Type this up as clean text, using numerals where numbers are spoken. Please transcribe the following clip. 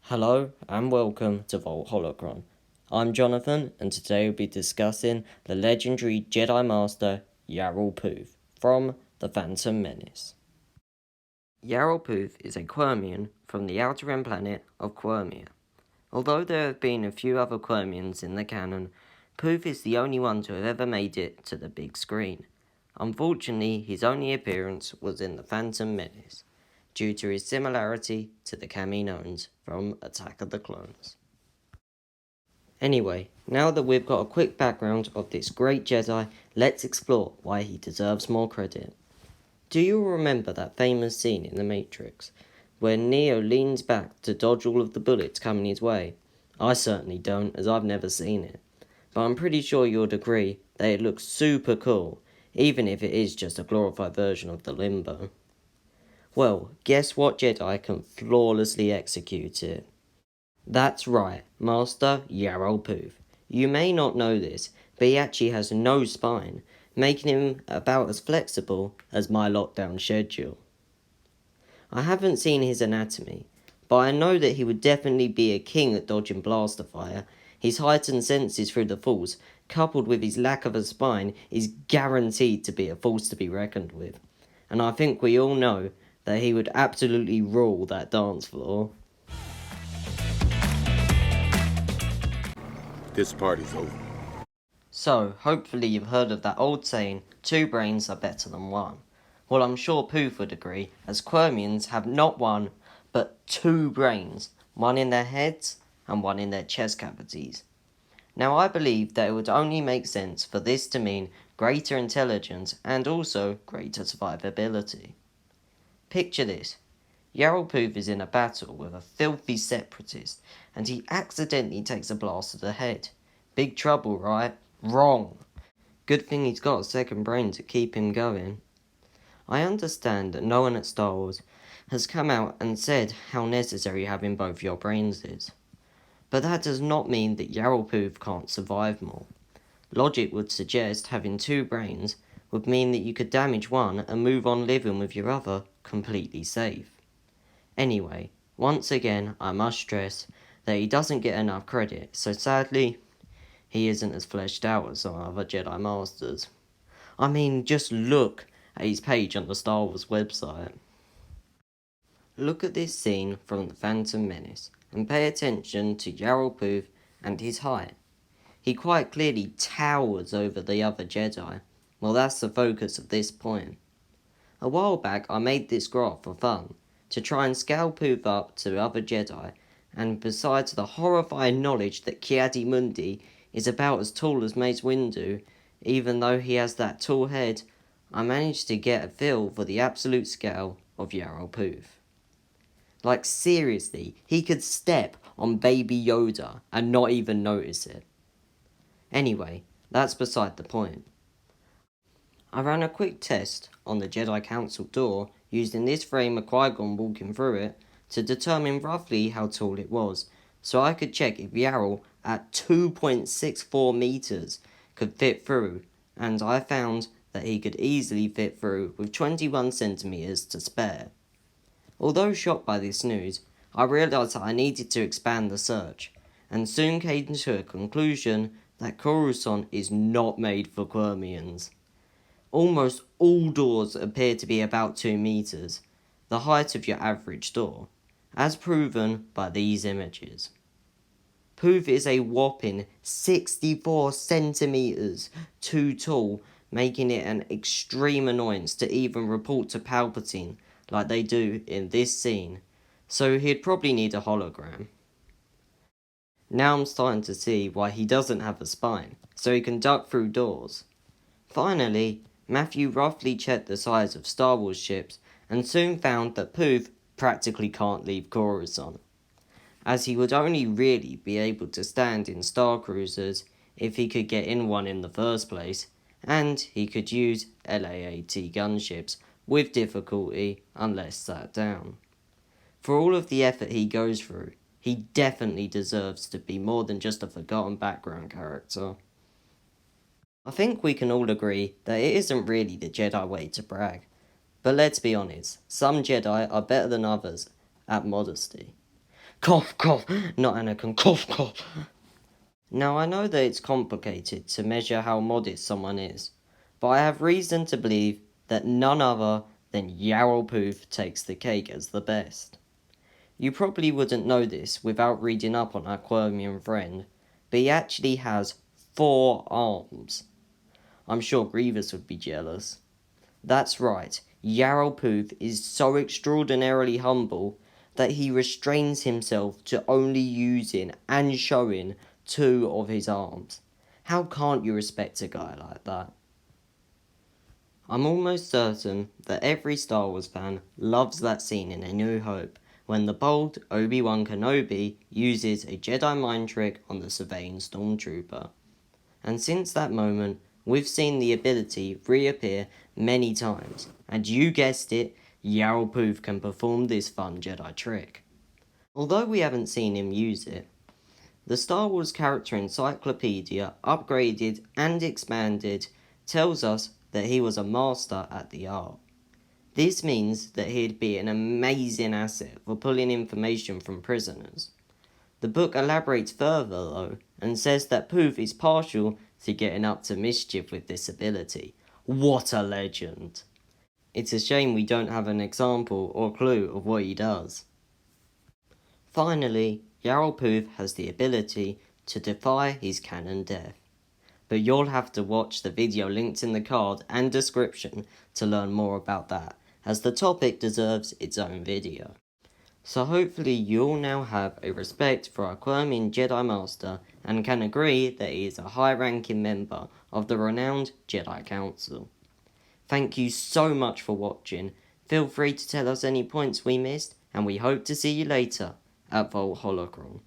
Hello and welcome to Vault Holocron. I'm Jonathan and today we'll be discussing the legendary Jedi Master Yarael Poof from The Phantom Menace. Yarael Poof is a Quirmian from the outer rim planet of Quirmia. Although there have been a few other Quirmians in the canon, Poof is the only one to have ever made it to the big screen. Unfortunately, his only appearance was in The Phantom Menace, due to his similarity to the Caminoans from Attack of the Clones. Anyway, now that we've got a quick background of this great Jedi, let's explore why he deserves more credit. Do you remember that famous scene in The Matrix, where Neo leans back to dodge all of the bullets coming his way? I certainly don't, as I've never seen it. But I'm pretty sure you'd agree that it looks super cool, even if it is just a glorified version of the Limbo. Well, guess what Jedi can flawlessly execute it? That's right, Master Yarael Poof. You may not know this, but he actually has no spine, making him about as flexible as my lockdown schedule. I haven't seen his anatomy, but I know that he would definitely be a king at dodging blaster fire. His heightened senses through the Force, coupled with his lack of a spine, is guaranteed to be a force to be reckoned with. And I think we all know that he would absolutely rule that dance floor. This party's over. So, hopefully you've heard of that old saying, 2 brains are better than 1. Well, I'm sure Poof would agree, as Quirmians have not 1, but 2 brains, one in their heads and one in their chest cavities. Now, I believe that it would only make sense for this to mean greater intelligence and also greater survivability. Picture this. Yarael Poof is in a battle with a filthy separatist, and he accidentally takes a blast to the head. Big trouble, right? Wrong. Good thing he's got a second brain to keep him going. I understand that no one at Star Wars has come out and said how necessary having both your brains is. But that does not mean that Yarael Poof can't survive more. Logic would suggest having 2 brains would mean that you could damage one and move on living with your other completely safe. Anyway, once again, I must stress that he doesn't get enough credit, so sadly, he isn't as fleshed out as some other Jedi Masters. I mean, just look at his page on the Star Wars website. Look at this scene from The Phantom Menace, and pay attention to Yarael Poof and his height. He quite clearly towers over the other Jedi. Well, that's the focus of this point. A while back, I made this graph for fun, to try and scale Poof up to other Jedi, and besides the horrifying knowledge that Ki-Adi-Mundi is about as tall as Mace Windu, even though he has that tall head, I managed to get a feel for the absolute scale of Yarael Poof. Like seriously, he could step on Baby Yoda and not even notice it. Anyway, that's beside the point. I ran a quick test on the Jedi Council door using this frame of Qui-Gon walking through it to determine roughly how tall it was, so I could check if Yarael at 2.64 meters could fit through, and I found that he could easily fit through with 21 centimeters to spare. Although shocked by this news, I realized that I needed to expand the search, and soon came to a conclusion that Coruscant is not made for Quirmians. Almost all doors appear to be about 2 meters, the height of your average door, as proven by these images. Poof is a whopping 64 centimeters too tall, making it an extreme annoyance to even report to Palpatine like they do in this scene, so he'd probably need a hologram. Now I'm starting to see why he doesn't have a spine, so he can duck through doors. Finally, Matthew roughly checked the size of Star Wars ships and soon found that Poof practically can't leave Coruscant, as he would only really be able to stand in Star Cruisers if he could get in one in the first place, and he could use LAAT gunships with difficulty unless sat down. For all of the effort he goes through, he definitely deserves to be more than just a forgotten background character. I think we can all agree that it isn't really the Jedi way to brag. But let's be honest, some Jedi are better than others at modesty. Cough, cough. Not Anakin. Cough, cough. Now, I know that it's complicated to measure how modest someone is, but I have reason to believe that none other than Yarael Poof takes the cake as the best. You probably wouldn't know this without reading up on our Quirmian friend, but he actually has 4 arms. I'm sure Grievous would be jealous. That's right, Yarael Poof is so extraordinarily humble that he restrains himself to only using and showing 2 of his arms. How can't you respect a guy like that? I'm almost certain that every Star Wars fan loves that scene in A New Hope when the bold Obi-Wan Kenobi uses a Jedi mind trick on the surveying stormtrooper. And since that moment, we've seen the ability reappear many times, and you guessed it, Yarael Poof can perform this fun Jedi trick. Although we haven't seen him use it, the Star Wars Character Encyclopedia, upgraded and expanded, tells us that he was a master at the art. This means that he'd be an amazing asset for pulling information from prisoners. The book elaborates further though, and says that Poof is partial to getting up to mischief with this ability. What a legend! It's a shame we don't have an example or clue of what he does. Finally, Yarael Poof has the ability to defy his canon death. But you'll have to watch the video linked in the card and description to learn more about that, as the topic deserves its own video. So hopefully you'll now have a respect for our Quirmian Jedi Master and can agree that he is a high-ranking member of the renowned Jedi Council. Thank you so much for watching. Feel free to tell us any points we missed, and we hope to see you later at Vault Holocron.